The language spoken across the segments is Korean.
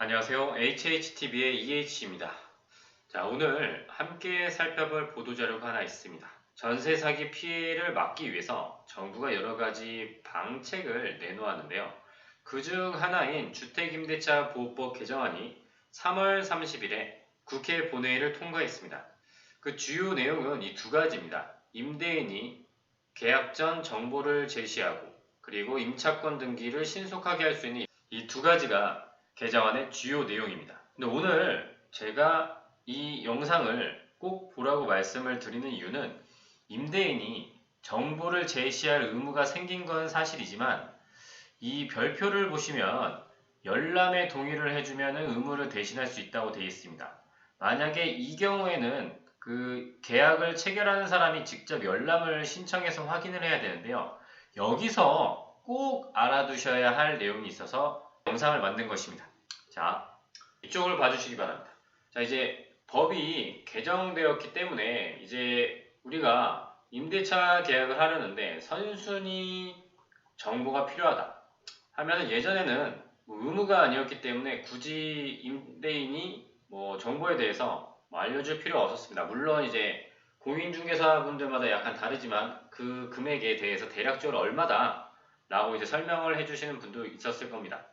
안녕하세요. HHTV의 EH입니다. 자, 오늘 함께 살펴볼 보도자료가 하나 있습니다. 전세 사기 피해를 막기 위해서 정부가 여러 가지 방책을 내놓았는데요. 그중 하나인 주택임대차 보호법 개정안이 3월 30일에 국회 본회의를 통과했습니다. 그 주요 내용은 이 두 가지입니다. 임대인이 계약 전 정보를 제시하고 그리고 임차권 등기를 신속하게 할 수 있는 이 두 가지가 개정안의 주요 내용입니다. 근데 오늘 제가 이 영상을 꼭 보라고 말씀을 드리는 이유는 임대인이 정보를 제시할 의무가 생긴 건 사실이지만 이 별표를 보시면 열람에 동의를 해주면 의무를 대신할 수 있다고 되어 있습니다. 만약에 이 경우에는 그 계약을 체결하는 사람이 직접 열람을 신청해서 확인을 해야 되는데요. 여기서 꼭 알아두셔야 할 내용이 있어서 영상을 만든 것입니다. 자, 이쪽을 봐주시기 바랍니다. 자, 이제 법이 개정되었기 때문에 이제 우리가 임대차 계약을 하려는데 선순위 정보가 필요하다 하면은 예전에는 의무가 아니었기 때문에 굳이 임대인이 정보에 대해서 알려줄 필요가 없었습니다. 물론 이제 공인중개사분들마다 약간 다르지만 그 금액에 대해서 대략적으로 얼마다 라고 이제 설명을 해주시는 분도 있었을 겁니다.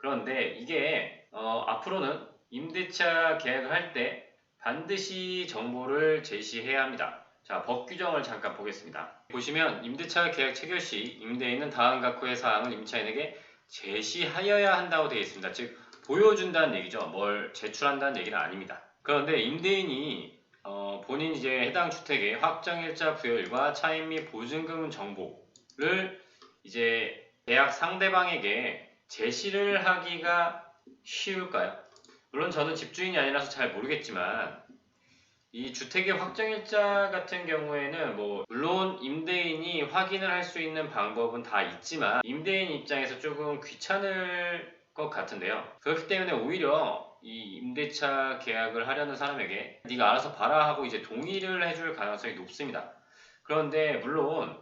그런데 이게 앞으로는 임대차 계약을 할 때 반드시 정보를 제시해야 합니다. 자, 법 규정을 잠깐 보겠습니다. 보시면 임대차 계약 체결 시 임대인은 다음 각호의 사항을 임차인에게 제시하여야 한다고 되어 있습니다. 즉 보여준다는 얘기죠. 뭘 제출한다는 얘기는 아닙니다. 그런데 임대인이 본인 이제 해당 주택의 확정일자 부여일과 차임 및 보증금 정보를 이제 계약 상대방에게 제시를 하기가 쉬울까요? 물론 저는 집주인이 아니라서 잘 모르겠지만 이 주택의 확정일자 같은 경우에는 물론 임대인이 확인을 할 수 있는 방법은 다 있지만 임대인 입장에서 조금 귀찮을 것 같은데요. 그렇기 때문에 오히려 이 임대차 계약을 하려는 사람에게 네가 알아서 봐라 하고 이제 동의를 해줄 가능성이 높습니다. 그런데 물론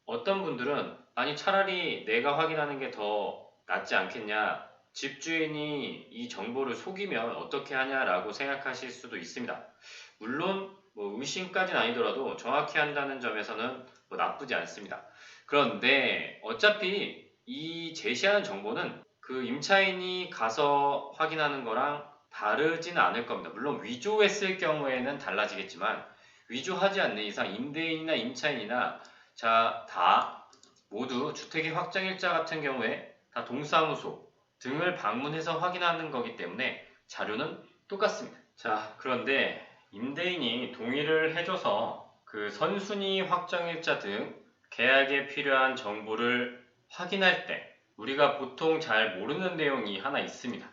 어떤 분들은 아니 차라리 내가 확인하는 게 더 낫지 않겠냐, 집주인이 이 정보를 속이면 어떻게 하냐라고 생각하실 수도 있습니다. 물론 의심까지는 아니더라도 정확히 한다는 점에서는 나쁘지 않습니다. 그런데 어차피 이 제시하는 정보는 그 임차인이 가서 확인하는 거랑 다르지는 않을 겁니다. 물론 위조했을 경우에는 달라지겠지만 위조하지 않는 이상 임대인이나 임차인이나 다 모두 주택의 확정일자 같은 경우에 다 동사무소 등을 방문해서 확인하는 거기 때문에 자료는 똑같습니다. 자, 그런데 임대인이 동의를 해줘서 그 선순위 확정일자 등 계약에 필요한 정보를 확인할 때 우리가 보통 잘 모르는 내용이 하나 있습니다.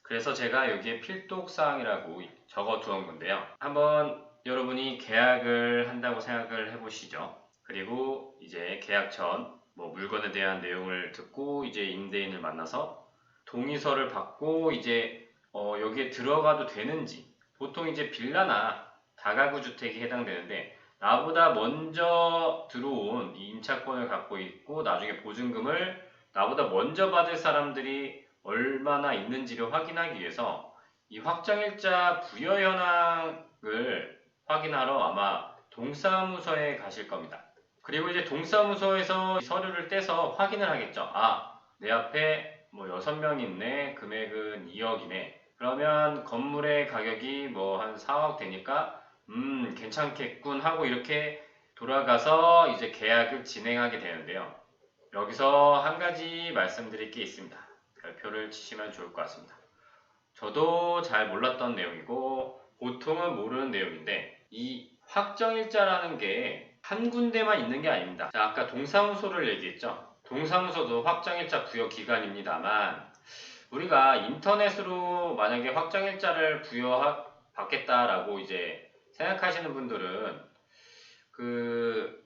그래서 제가 여기에 필독사항이라고 적어 두은 건데요. 한번 여러분이 계약을 한다고 생각을 해보시죠. 그리고 이제 계약 전 물건에 대한 내용을 듣고 이제 임대인을 만나서 동의서를 받고 이제 여기에 들어가도 되는지, 보통 이제 빌라나 다가구 주택이 해당되는데 나보다 먼저 들어온 이 임차권을 갖고 있고 나중에 보증금을 나보다 먼저 받을 사람들이 얼마나 있는지를 확인하기 위해서 이 확정일자 부여 현황을 확인하러 아마 동사무소에 가실 겁니다. 그리고 이제 동사무소에서 서류를 떼서 확인을 하겠죠. 아, 내 앞에 6명 있네. 금액은 2억이네. 그러면 건물의 가격이 한 4억 되니까 괜찮겠군 하고 이렇게 돌아가서 이제 계약을 진행하게 되는데요. 여기서 한 가지 말씀드릴 게 있습니다. 별표를 치시면 좋을 것 같습니다. 저도 잘 몰랐던 내용이고 보통은 모르는 내용인데 이 확정일자라는 게 한 군데만 있는 게 아닙니다. 자, 아까 동사무소를 얘기했죠. 동사무소도 확정일자 부여 기간입니다만 우리가 인터넷으로 만약에 확정일자를 부여받겠다라고 이제 생각하시는 분들은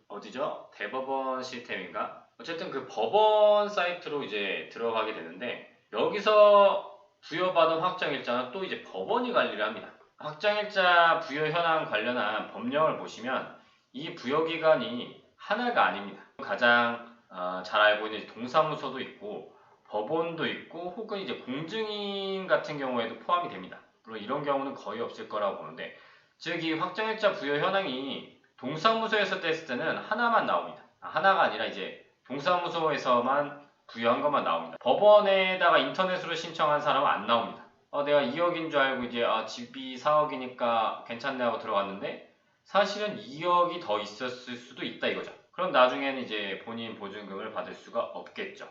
어디죠? 대법원 시스템인가? 어쨌든 그 법원 사이트로 이제 들어가게 되는데 여기서 부여받은 확정일자는 또 이제 법원이 관리를 합니다. 확정일자 부여 현황 관련한 법령을 보시면 이 부여기간이 하나가 아닙니다. 가장 잘 알고 있는 동사무소도 있고 법원도 있고 혹은 이제 공증인 같은 경우에도 포함이 됩니다. 물론 이런 경우는 거의 없을 거라고 보는데, 즉 이 확정일자 부여 현황이 동사무소에서 뗐을 때는 하나만 나옵니다. 하나가 아니라 이제 동사무소에서만 부여한 것만 나옵니다. 법원에다가 인터넷으로 신청한 사람은 안 나옵니다. 내가 2억인 줄 알고 이제 집이 4억이니까 괜찮네 하고 들어갔는데 사실은 2억이 더 있었을 수도 있다 이거죠. 그럼 나중에는 이제 본인 보증금을 받을 수가 없겠죠.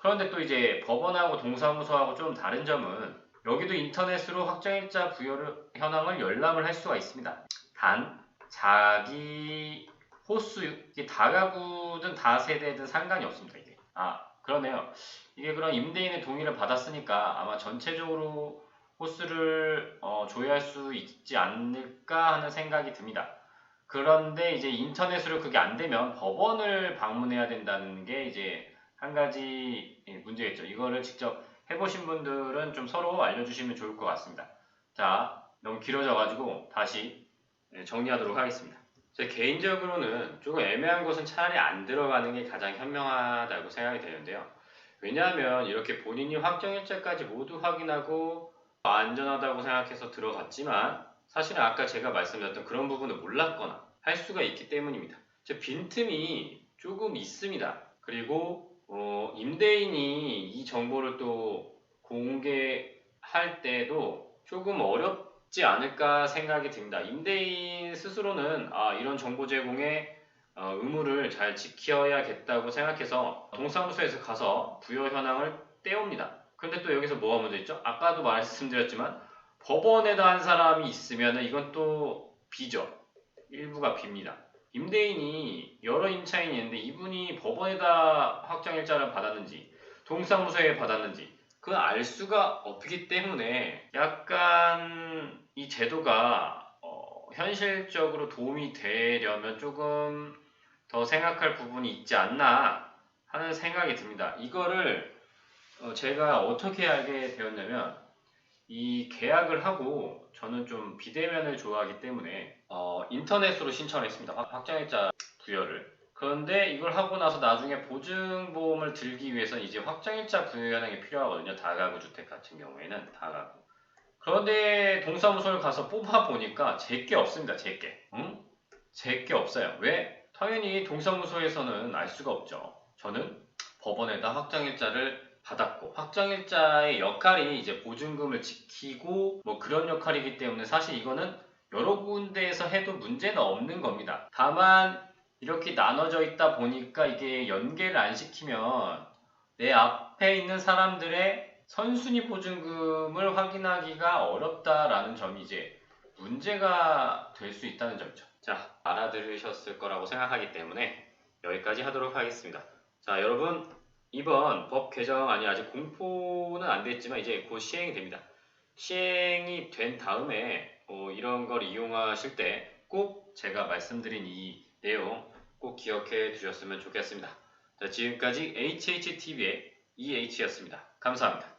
그런데 또 이제 법원하고 동사무소하고 좀 다른 점은 여기도 인터넷으로 확정일자 부여를 현황을 열람을 할 수가 있습니다. 단 자기 호수, 이게 다가구든 다세대든 상관이 없습니다. 이게 그러네요. 이게 그럼 임대인의 동의를 받았으니까 아마 전체적으로 호수를 조회할 수 있지 않을까 하는 생각이 듭니다. 그런데 이제 인터넷으로 그게 안 되면 법원을 방문해야 된다는 게 이제 한 가지 문제겠죠. 이거를 직접 해보신 분들은 좀 서로 알려주시면 좋을 것 같습니다. 자, 너무 길어져가지고 다시 정리하도록 하겠습니다. 제 개인적으로는 조금 애매한 곳은 차라리 안 들어가는 게 가장 현명하다고 생각이 되는데요. 왜냐하면 이렇게 본인이 확정일자까지 모두 확인하고 안전하다고 생각해서 들어갔지만 사실은 아까 제가 말씀드렸던 그런 부분을 몰랐거나 할 수가 있기 때문입니다. 제 빈틈이 조금 있습니다. 그리고 임대인이 이 정보를 또 공개할 때도 조금 어렵지 않을까 생각이 듭니다. 임대인 스스로는 이런 정보 제공에 의무를 잘 지켜야겠다고 생각해서 동사무소에서 가서 부여 현황을 떼옵니다. 근데 또 여기서 뭐가 문제 있죠? 아까도 말씀드렸지만 법원에다 한 사람이 있으면 이건 또 B죠. 일부가 B입니다. 임대인이 여러 임차인이 있는데 이분이 법원에다 확정일자를 받았는지 동사무소에 받았는지 그걸 알 수가 없기 때문에 약간 이 제도가 현실적으로 도움이 되려면 조금 더 생각할 부분이 있지 않나 하는 생각이 듭니다. 이거를 제가 어떻게 알게 되었냐면 이 계약을 하고 저는 좀 비대면을 좋아하기 때문에 인터넷으로 신청을 했습니다. 확정일자 부여를. 그런데 이걸 하고 나서 나중에 보증보험을 들기 위해서는 이제 확정일자 부여 현황이 필요하거든요. 다가구 주택 같은 경우에는 다가구. 그런데 동사무소를 가서 뽑아보니까 제게 없습니다. 제게. 응? 제게 없어요. 왜? 당연히 동사무소에서는 알 수가 없죠. 저는 법원에다 확정일자를 받았고 확정일자의 역할이 이제 보증금을 지키고 뭐 그런 역할이기 때문에 사실 이거는 여러 군데에서 해도 문제는 없는 겁니다. 다만 이렇게 나눠져 있다 보니까 이게 연계를 안 시키면 내 앞에 있는 사람들의 선순위 보증금을 확인하기가 어렵다라는 점이 이제 문제가 될 수 있다는 점이죠. 자, 알아들으셨을 거라고 생각하기 때문에 여기까지 하도록 하겠습니다. 자, 여러분 이번 법 개정안이 아직 공포는 안 됐지만 이제 곧 시행이 됩니다. 시행이 된 다음에 이런 걸 이용하실 때 꼭 제가 말씀드린 이 내용 꼭 기억해 두셨으면 좋겠습니다. 자, 지금까지 HHTV의 EH였습니다. 감사합니다.